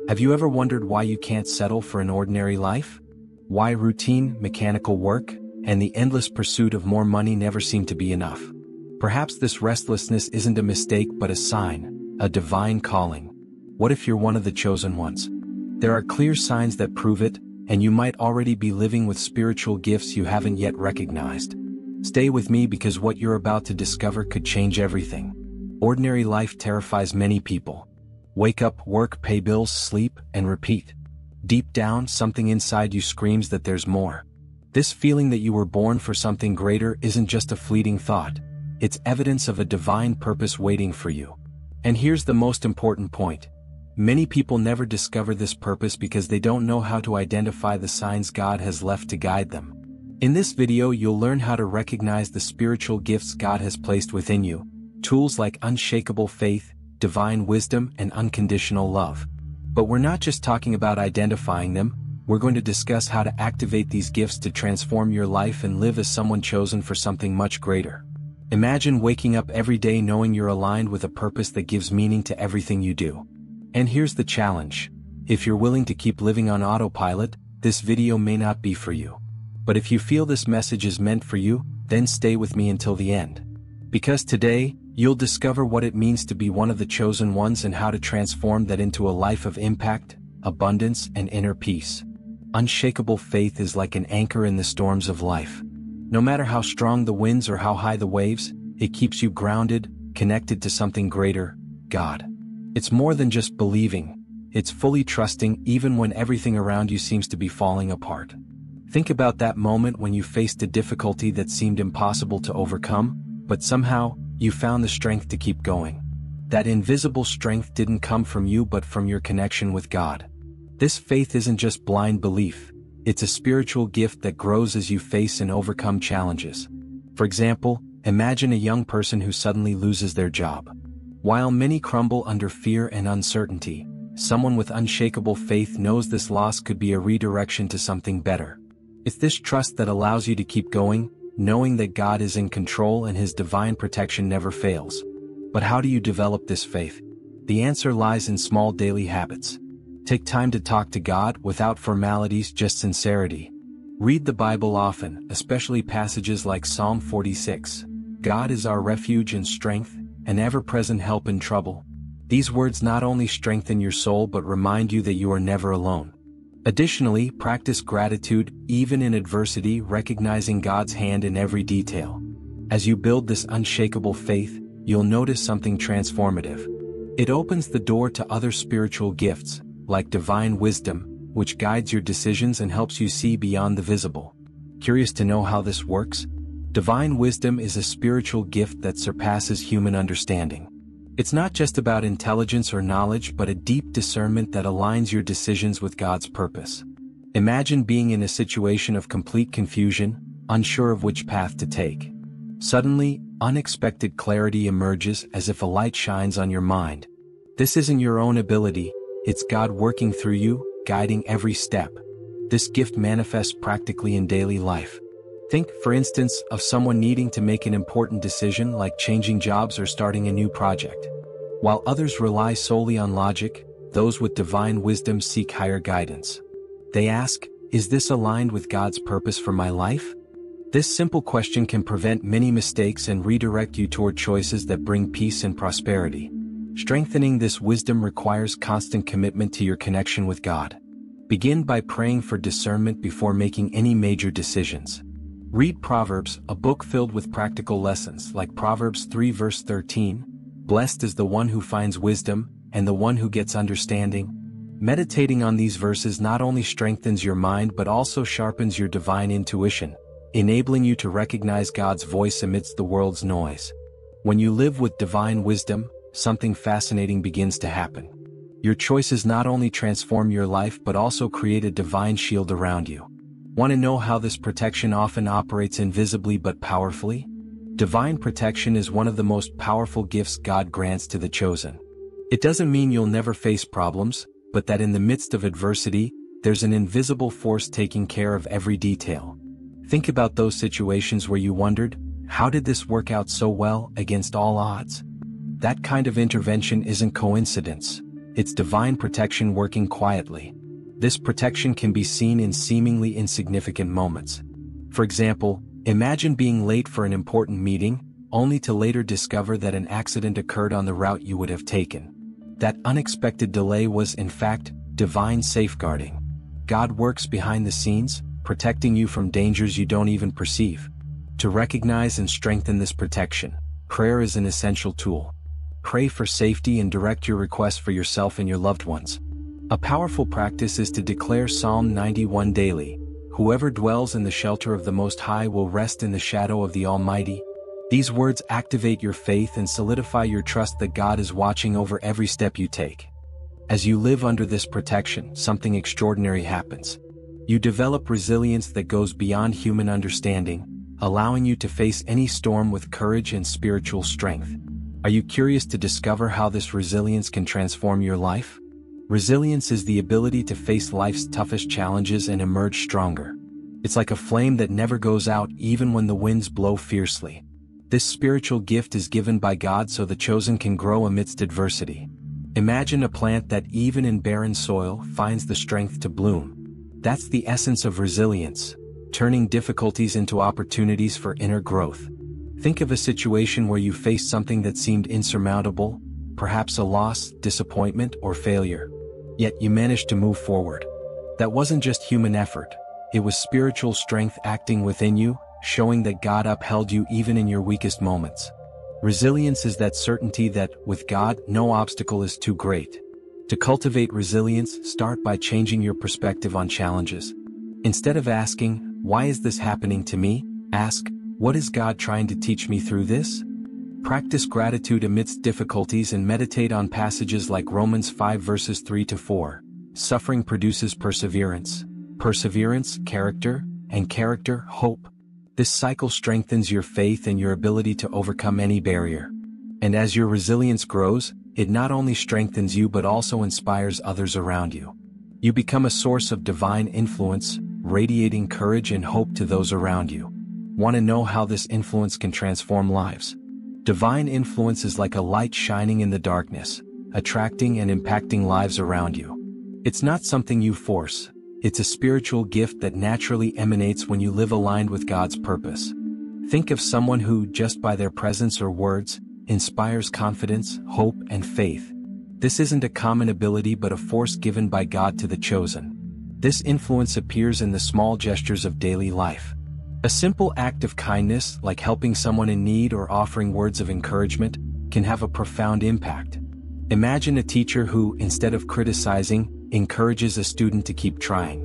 Have you ever wondered why you can't settle for an ordinary life? Why routine, mechanical work, and the endless pursuit of more money never seem to be enough? Perhaps this restlessness isn't a mistake but a sign, a divine calling. What if you're one of the chosen ones? There are clear signs that prove it, and you might already be living with spiritual gifts you haven't yet recognized. Stay with me because what you're about to discover could change everything. Ordinary life terrifies many people. Wake up, work, pay bills, sleep, and repeat. Deep down, something inside you screams that there's more. This feeling that you were born for something greater isn't just a fleeting thought. It's evidence of a divine purpose waiting for you. And here's the most important point. Many people never discover this purpose because they don't know how to identify the signs God has left to guide them. In this video, you'll learn how to recognize the spiritual gifts God has placed within you, tools like unshakable faith, divine wisdom, and unconditional love. But we're not just talking about identifying them, we're going to discuss how to activate these gifts to transform your life and live as someone chosen for something much greater. Imagine waking up every day knowing you're aligned with a purpose that gives meaning to everything you do. And here's the challenge. If you're willing to keep living on autopilot, this video may not be for you. But if you feel this message is meant for you, then stay with me until the end. Because today, you'll discover what it means to be one of the chosen ones and how to transform that into a life of impact, abundance, and inner peace. Unshakable faith is like an anchor in the storms of life. No matter how strong the winds or how high the waves, it keeps you grounded, connected to something greater, God. It's more than just believing, it's fully trusting even when everything around you seems to be falling apart. Think about that moment when you faced a difficulty that seemed impossible to overcome, but somehow, you found the strength to keep going. That invisible strength didn't come from you but from your connection with God. This faith isn't just blind belief, it's a spiritual gift that grows as you face and overcome challenges. For example, imagine a young person who suddenly loses their job. While many crumble under fear and uncertainty, someone with unshakable faith knows this loss could be a redirection to something better. It's this trust that allows you to keep going, knowing that God is in control and His divine protection never fails. But how do you develop this faith? The answer lies in small daily habits. Take time to talk to God without formalities, just sincerity. Read the Bible often, especially passages like Psalm 46. God is our refuge and strength, an ever-present help in trouble. These words not only strengthen your soul but remind you that you are never alone. Additionally, practice gratitude, even in adversity, recognizing God's hand in every detail. As you build this unshakable faith, you'll notice something transformative. It opens the door to other spiritual gifts, like divine wisdom, which guides your decisions and helps you see beyond the visible. Curious to know how this works? Divine wisdom is a spiritual gift that surpasses human understanding. It's not just about intelligence or knowledge but a deep discernment that aligns your decisions with God's purpose. Imagine being in a situation of complete confusion, unsure of which path to take. Suddenly, unexpected clarity emerges as if a light shines on your mind. This isn't your own ability, it's God working through you, guiding every step. This gift manifests practically in daily life. Think, for instance, of someone needing to make an important decision like changing jobs or starting a new project. While others rely solely on logic, those with divine wisdom seek higher guidance. They ask, is this aligned with God's purpose for my life? This simple question can prevent many mistakes and redirect you toward choices that bring peace and prosperity. Strengthening this wisdom requires constant commitment to your connection with God. Begin by praying for discernment before making any major decisions. Read Proverbs, a book filled with practical lessons like Proverbs 3 verse 13. Blessed is the one who finds wisdom, and the one who gets understanding. Meditating on these verses not only strengthens your mind but also sharpens your divine intuition, enabling you to recognize God's voice amidst the world's noise. When you live with divine wisdom, something fascinating begins to happen. Your choices not only transform your life but also create a divine shield around you. Want to know how this protection often operates invisibly but powerfully? Divine protection is one of the most powerful gifts God grants to the chosen. It doesn't mean you'll never face problems, but that in the midst of adversity, there's an invisible force taking care of every detail. Think about those situations where you wondered, how did this work out so well against all odds? That kind of intervention isn't coincidence. It's divine protection working quietly. This protection can be seen in seemingly insignificant moments. For example, imagine being late for an important meeting, only to later discover that an accident occurred on the route you would have taken. That unexpected delay was, in fact, divine safeguarding. God works behind the scenes, protecting you from dangers you don't even perceive. To recognize and strengthen this protection, prayer is an essential tool. Pray for safety and direct your requests for yourself and your loved ones. A powerful practice is to declare Psalm 91 daily. Whoever dwells in the shelter of the Most High will rest in the shadow of the Almighty. These words activate your faith and solidify your trust that God is watching over every step you take. As you live under this protection, something extraordinary happens. You develop resilience that goes beyond human understanding, allowing you to face any storm with courage and spiritual strength. Are you curious to discover how this resilience can transform your life? Resilience is the ability to face life's toughest challenges and emerge stronger. It's like a flame that never goes out even when the winds blow fiercely. This spiritual gift is given by God so the chosen can grow amidst adversity. Imagine a plant that even in barren soil finds the strength to bloom. That's the essence of resilience, turning difficulties into opportunities for inner growth. Think of a situation where you faced something that seemed insurmountable, perhaps a loss, disappointment, or failure. Yet you managed to move forward. That wasn't just human effort, it was spiritual strength acting within you, showing that God upheld you even in your weakest moments. Resilience is that certainty that, with God, no obstacle is too great. To cultivate resilience, start by changing your perspective on challenges. Instead of asking, "Why is this happening to me?" ask, "What is God trying to teach me through this?" Practice gratitude amidst difficulties and meditate on passages like Romans 5 verses 3 to 4. Suffering produces perseverance. Perseverance, character, and character, hope. This cycle strengthens your faith and your ability to overcome any barrier. And as your resilience grows, it not only strengthens you but also inspires others around you. You become a source of divine influence, radiating courage and hope to those around you. Want to know how this influence can transform lives? Divine influence is like a light shining in the darkness, attracting and impacting lives around you. It's not something you force. It's a spiritual gift that naturally emanates when you live aligned with God's purpose. Think of someone who, just by their presence or words, inspires confidence, hope, and faith. This isn't a common ability but a force given by God to the chosen. This influence appears in the small gestures of daily life. A simple act of kindness, like helping someone in need or offering words of encouragement, can have a profound impact. Imagine a teacher who, instead of criticizing, encourages a student to keep trying.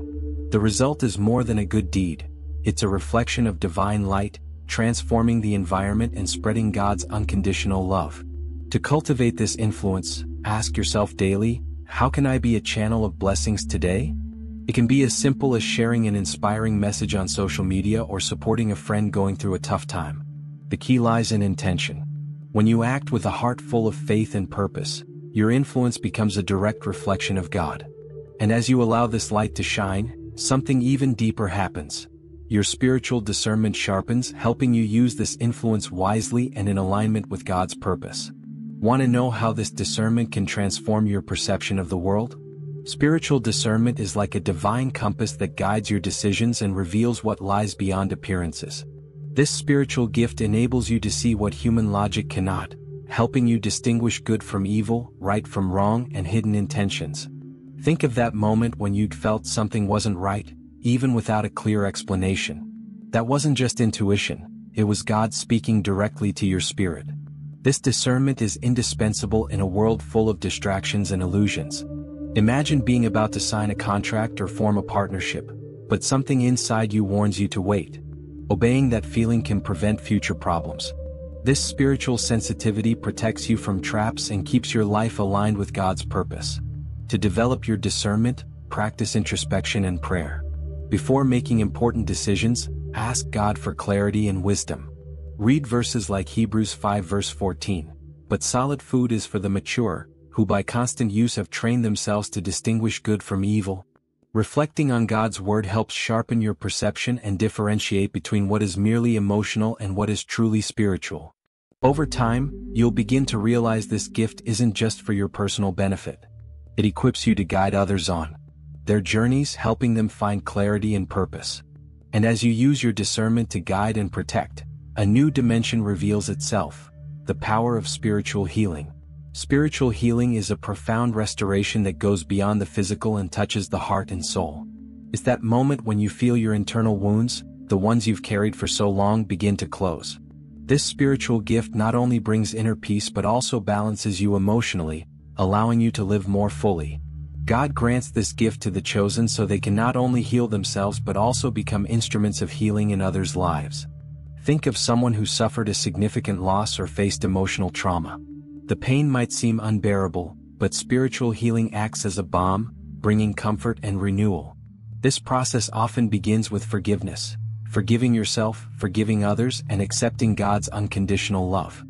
The result is more than a good deed. It's a reflection of divine light, transforming the environment and spreading God's unconditional love. To cultivate this influence, ask yourself daily, how can I be a channel of blessings today? It can be as simple as sharing an inspiring message on social media or supporting a friend going through a tough time. The key lies in intention. When you act with a heart full of faith and purpose, your influence becomes a direct reflection of God. And as you allow this light to shine, something even deeper happens. Your spiritual discernment sharpens, helping you use this influence wisely and in alignment with God's purpose. Want to know how this discernment can transform your perception of the world? Spiritual discernment is like a divine compass that guides your decisions and reveals what lies beyond appearances. This spiritual gift enables you to see what human logic cannot, helping you distinguish good from evil, right from wrong, and hidden intentions. Think of that moment when you'd felt something wasn't right, even without a clear explanation. That wasn't just intuition, it was God speaking directly to your spirit. This discernment is indispensable in a world full of distractions and illusions. Imagine being about to sign a contract or form a partnership, but something inside you warns you to wait. Obeying that feeling can prevent future problems. This spiritual sensitivity protects you from traps and keeps your life aligned with God's purpose. To develop your discernment, practice introspection and prayer. Before making important decisions, ask God for clarity and wisdom. Read verses like Hebrews 5 verse 14. But solid food is for the mature, who by constant use have trained themselves to distinguish good from evil. Reflecting on God's word helps sharpen your perception and differentiate between what is merely emotional and what is truly spiritual. Over time, you'll begin to realize this gift isn't just for your personal benefit. It equips you to guide others on their journeys, helping them find clarity and purpose. And as you use your discernment to guide and protect, a new dimension reveals itself: the power of spiritual healing. Spiritual healing is a profound restoration that goes beyond the physical and touches the heart and soul. It's that moment when you feel your internal wounds, the ones you've carried for so long, begin to close. This spiritual gift not only brings inner peace but also balances you emotionally, allowing you to live more fully. God grants this gift to the chosen so they can not only heal themselves but also become instruments of healing in others' lives. Think of someone who suffered a significant loss or faced emotional trauma. The pain might seem unbearable, but spiritual healing acts as a balm, bringing comfort and renewal. This process often begins with forgiveness, forgiving yourself, forgiving others, and accepting God's unconditional love.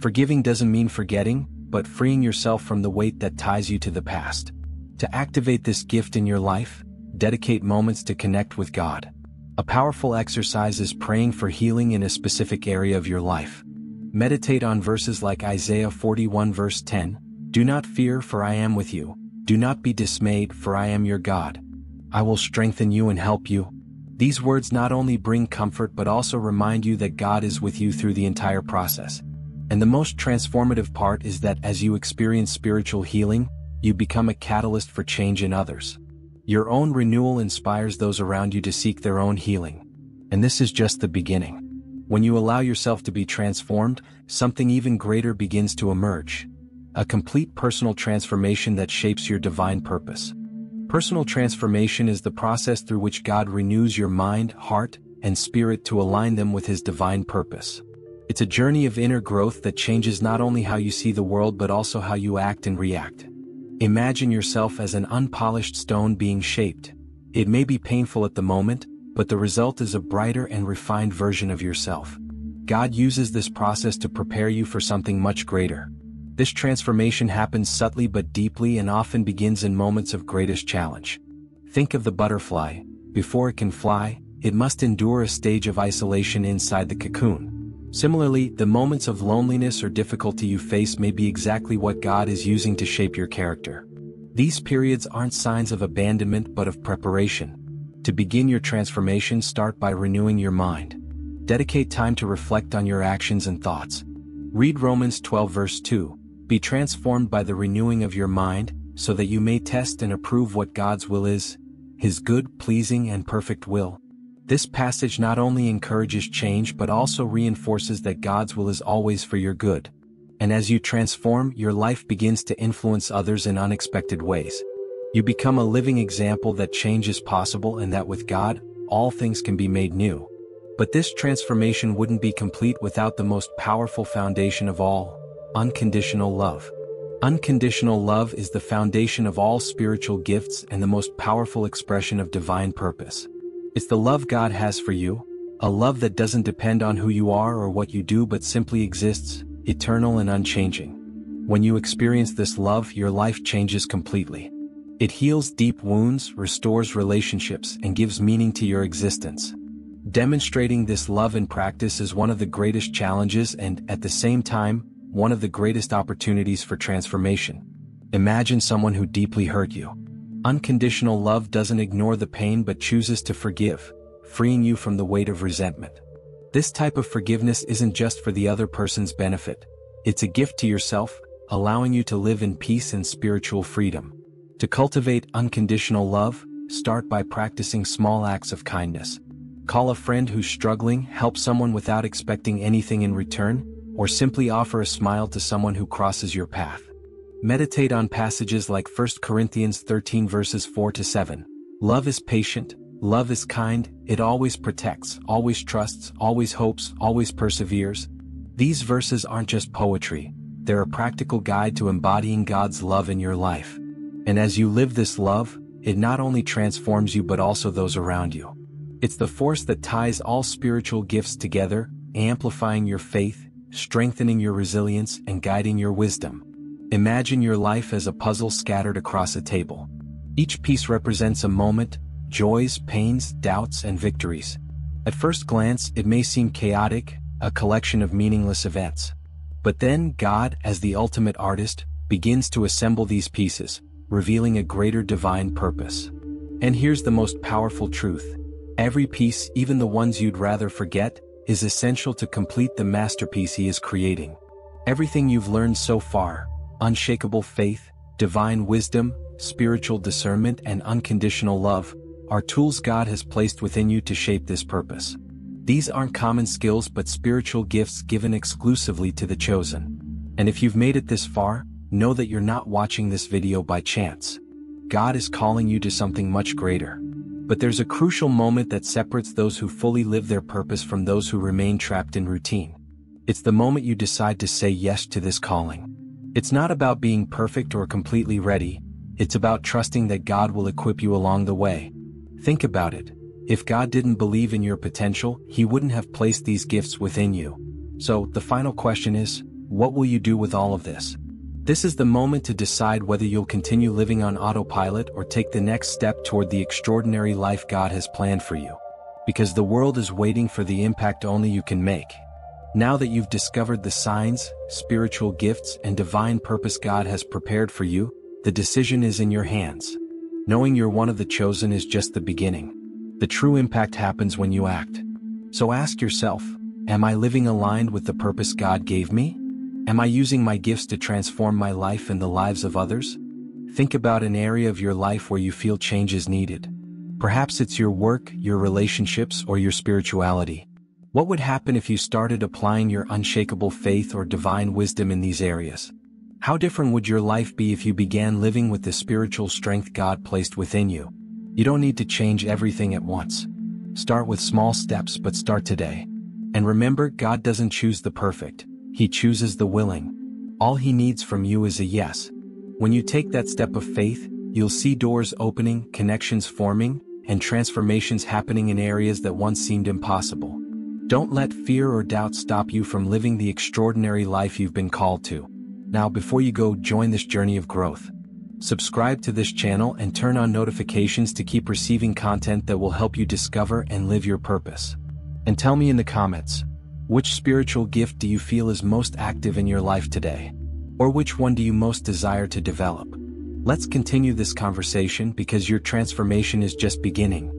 Forgiving doesn't mean forgetting, but freeing yourself from the weight that ties you to the past. To activate this gift in your life, dedicate moments to connect with God. A powerful exercise is praying for healing in a specific area of your life. Meditate on verses like Isaiah 41 verse 10, "Do not fear, for I am with you. Do not be dismayed, for I am your God. I will strengthen you and help you." These words not only bring comfort but also remind you that God is with you through the entire process. And the most transformative part is that as you experience spiritual healing, you become a catalyst for change in others. Your own renewal inspires those around you to seek their own healing. And this is just the beginning. When you allow yourself to be transformed, something even greater begins to emerge. A complete personal transformation that shapes your divine purpose. Personal transformation is the process through which God renews your mind, heart, and spirit to align them with His divine purpose. It's a journey of inner growth that changes not only how you see the world but also how you act and react. Imagine yourself as an unpolished stone being shaped. It may be painful at the moment, but the result is a brighter and refined version of yourself. God uses this process to prepare you for something much greater. This transformation happens subtly but deeply and often begins in moments of greatest challenge. Think of the butterfly. Before it can fly, it must endure a stage of isolation inside the cocoon. Similarly, the moments of loneliness or difficulty you face may be exactly what God is using to shape your character. These periods aren't signs of abandonment but of preparation. To begin your transformation, start by renewing your mind. Dedicate time to reflect on your actions and thoughts. Read Romans 12 verse 2. Be transformed by the renewing of your mind, so that you may test and approve what God's will is, His good, pleasing, and perfect will. This passage not only encourages change but also reinforces that God's will is always for your good. And as you transform, your life begins to influence others in unexpected ways. You become a living example that change is possible and that with God, all things can be made new. But this transformation wouldn't be complete without the most powerful foundation of all: unconditional love. Unconditional love is the foundation of all spiritual gifts and the most powerful expression of divine purpose. It's the love God has for you, a love that doesn't depend on who you are or what you do but simply exists, eternal and unchanging. When you experience this love, your life changes completely. It heals deep wounds, restores relationships, and gives meaning to your existence. Demonstrating this love in practice is one of the greatest challenges and, at the same time, one of the greatest opportunities for transformation. Imagine someone who deeply hurt you. Unconditional love doesn't ignore the pain but chooses to forgive, freeing you from the weight of resentment. This type of forgiveness isn't just for the other person's benefit. It's a gift to yourself, allowing you to live in peace and spiritual freedom. To cultivate unconditional love, start by practicing small acts of kindness. Call a friend who's struggling, help someone without expecting anything in return, or simply offer a smile to someone who crosses your path. Meditate on passages like 1 Corinthians 13 verses 4 to 7. Love is patient, love is kind, it always protects, always trusts, always hopes, always perseveres. These verses aren't just poetry, they're a practical guide to embodying God's love in your life. And as you live this love, it not only transforms you but also those around you. It's the force that ties all spiritual gifts together, amplifying your faith, strengthening your resilience, and guiding your wisdom. Imagine your life as a puzzle scattered across a table. Each piece represents a moment, joys, pains, doubts, and victories. At first glance, it may seem chaotic, a collection of meaningless events. But then God, as the ultimate artist, begins to assemble these pieces, revealing a greater divine purpose. And here's the most powerful truth. Every piece, even the ones you'd rather forget, is essential to complete the masterpiece He is creating. Everything you've learned so far, unshakable faith, divine wisdom, spiritual discernment, and unconditional love, are tools God has placed within you to shape this purpose. These aren't common skills but spiritual gifts given exclusively to the chosen. And if you've made it this far, know that you're not watching this video by chance. God is calling you to something much greater. But there's a crucial moment that separates those who fully live their purpose from those who remain trapped in routine. It's the moment you decide to say yes to this calling. It's not about being perfect or completely ready, it's about trusting that God will equip you along the way. Think about it. If God didn't believe in your potential, He wouldn't have placed these gifts within you. So, the final question is, what will you do with all of this? This is the moment to decide whether you'll continue living on autopilot or take the next step toward the extraordinary life God has planned for you. Because the world is waiting for the impact only you can make. Now that you've discovered the signs, spiritual gifts, and divine purpose God has prepared for you, the decision is in your hands. Knowing you're one of the chosen is just the beginning. The true impact happens when you act. So ask yourself, am I living aligned with the purpose God gave me? Am I using my gifts to transform my life and the lives of others? Think about an area of your life where you feel change is needed. Perhaps it's your work, your relationships, or your spirituality. What would happen if you started applying your unshakable faith or divine wisdom in these areas? How different would your life be if you began living with the spiritual strength God placed within you? You don't need to change everything at once. Start with small steps, but start today. And remember, God doesn't choose the perfect. He chooses the willing. All He needs from you is a yes. When you take that step of faith, you'll see doors opening, connections forming, and transformations happening in areas that once seemed impossible. Don't let fear or doubt stop you from living the extraordinary life you've been called to. Now, before you go, join this journey of growth. Subscribe to this channel and turn on notifications to keep receiving content that will help you discover and live your purpose. And tell me in the comments, which spiritual gift do you feel is most active in your life today? Or which one do you most desire to develop? Let's continue this conversation because your transformation is just beginning.